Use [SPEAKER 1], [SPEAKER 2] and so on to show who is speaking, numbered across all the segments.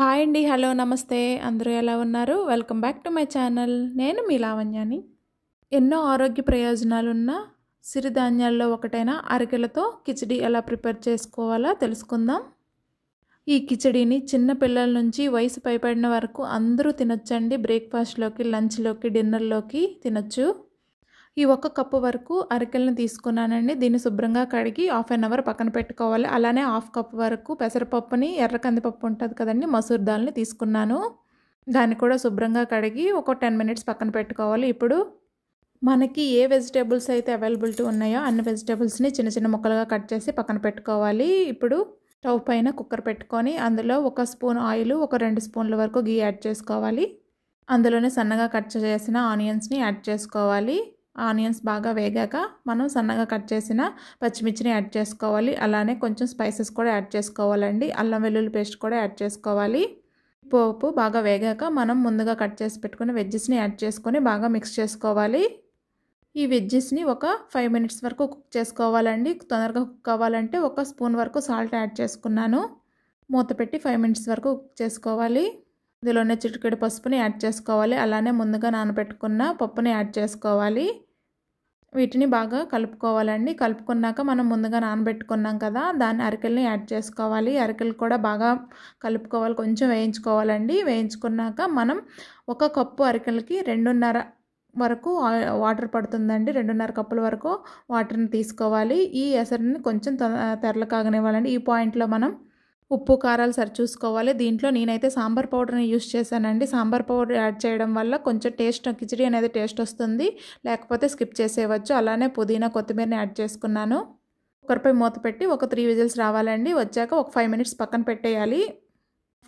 [SPEAKER 1] Hi అండి. Hello నమస్తే. అందరూ ఎలా ఉన్నారు? Welcome back to my channel. నేను మీ లావణ్యని. ఎన్నో ఆరోగ్య ప్రయోజనాలున్న సిరిధాన్యాల్లో ఒకటైన అరికెలతో కిచిడి ఎలా ప్రిపేర్ చేసుకోవాలో తెలుసుకుందాం. ఈ కిచిడిని చిన్న పిల్లల నుంచి వయసు పైబడిన వరకు అందరూ తినొచ్చండి. బ్రేక్ఫాస్ట్లోకి, లంచ్లోకి, డిన్నర్లోకి తినొచ్చు. ఈ 1 కప్పు వరకు అరికెలను తీసుకున్నానండి. దీన్ని శుభ్రంగా కడిగి హాఫ్ అన్ అవర్ పక్కన పెట్టుకోవాలి. అలానే హాఫ్ కప్ వరకు పెసరపప్పుని, ఎర్ర కందిపప్పు ఉంటుంది కదండి, మసూర్ దాల్ని తీసుకున్నాను. దాన్ని కూడా శుభ్రంగా కడిగి ఒక 10 మినిట్స్ పక్కన పెట్టుకోవాలి. ఇప్పుడు మనకి ఏ వెజిటేబుల్స్ అయితే అవైలబిలిటీ ఉన్నాయో అన్ని వెజిటేబుల్స్ని చిన్న చిన్న ముక్కలుగా కట్ చేసి పక్కన పెట్టుకోవాలి. ఇప్పుడు స్టవ్ పైన కుక్కర్ పెట్టుకొని అందులో 1 స్పూన్ ఆయిల్, ఒక 2 స్పూన్ల వరకు గీ యాడ్ చేసుకోవాలి. అందులోనే సన్నగా కట్ చేసిన ఆనియన్స్ని యాడ్ చేసుకోవాలి. ఆనియన్స్ బాగా వేగాక మనం సన్నగా కట్ చేసిన పచ్చిమిర్చిని యాడ్ చేసుకోవాలి. అలానే కొంచెం స్పైసెస్ కూడా యాడ్ చేసుకోవాలండి. అల్లం వెల్లుల్లి పేస్ట్ కూడా యాడ్ చేసుకోవాలి. పోపు బాగా వేగాక మనం ముందుగా కట్ చేసి పెట్టుకున్న వెజ్జెస్ని యాడ్ చేసుకొని బాగా మిక్స్ చేసుకోవాలి. ఈ వెజ్జెస్ని ఒక 5 మినిట్స్ వరకు కుక్ చేసుకోవాలండి. తొందరగా కుక్ అవ్వాలంటే 1 స్పూన్ వరకు సాల్ట్ యాడ్ చేసుకున్నాను. మూత పెట్టి 5 మినిట్స్ వరకు కుక్ చేసుకోవాలి. ఇందులోనే చిటికెడు పసుపుని యాడ్ చేసుకోవాలి. అలానే ముందుగా నానబెట్టుకున్న పప్పుని యాడ్ చేసుకోవాలి. వీటిని బాగా కలుపుకోవాలండి. కలుపుకున్నాక మనం ముందుగా నానబెట్టుకున్నాం కదా, దాన్ని అరికెల్ని యాడ్ చేసుకోవాలి. అరికెలు కూడా బాగా కలుపుకోవాలి, కొంచెం వేయించుకోవాలండి. వేయించుకున్నాక మనం 1 కప్పు అరికెలకి 2.5 వరకు వాటర్ పడుతుందండి. 2.5 కప్పుల వరకు వాటర్ని తీసుకోవాలి. ఈ ఎసరిని కొంచెం తెరలు కాగనివ్వాలండి. ఈ పాయింట్లో మనం ఉప్పు కారాలు సరిచూసుకోవాలి. దీంట్లో నేనైతే సాంబార్ పౌడర్ని యూస్ చేశానండి. సాంబార్ పౌడర్ యాడ్ చేయడం వల్ల కొంచెం కిచిడి అనేది టేస్ట్ వస్తుంది. లేకపోతే స్కిప్ చేసేయవచ్చు. అలానే పుదీనా, కొత్తిమీరని యాడ్ చేసుకున్నాను. కుక్కర్పై మూత పెట్టి ఒక 3 విజిల్స్ రావాలండి. వచ్చాక ఒక 5 మినిట్స్ పక్కన పెట్టేయాలి.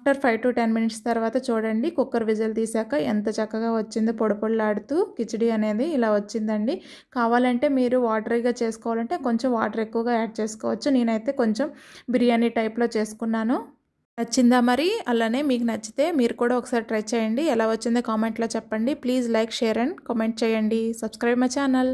[SPEAKER 1] ఆఫ్టర్ 5 to 10 మినిట్స్ తర్వాత చూడండి, కుక్కర్ విజిల్ తీసాక ఎంత చక్కగా వచ్చిందో, పొడి పొడిలాడుతూ కిచిడి అనేది ఇలా వచ్చిందండి. కావాలంటే మీరు వాటరీగా చేసుకోవాలంటే కొంచెం వాటర్ ఎక్కువగా యాడ్ చేసుకోవచ్చు. నేనైతే కొంచెం బిర్యానీ టైప్లో చేసుకున్నాను. నచ్చిందా మరి? అలానే మీకు నచ్చితే మీరు కూడా ఒకసారి ట్రై చేయండి. ఎలా వచ్చిందో కామెంట్లో చెప్పండి. Please like, share and comment చేయండి. Subscribe my channel.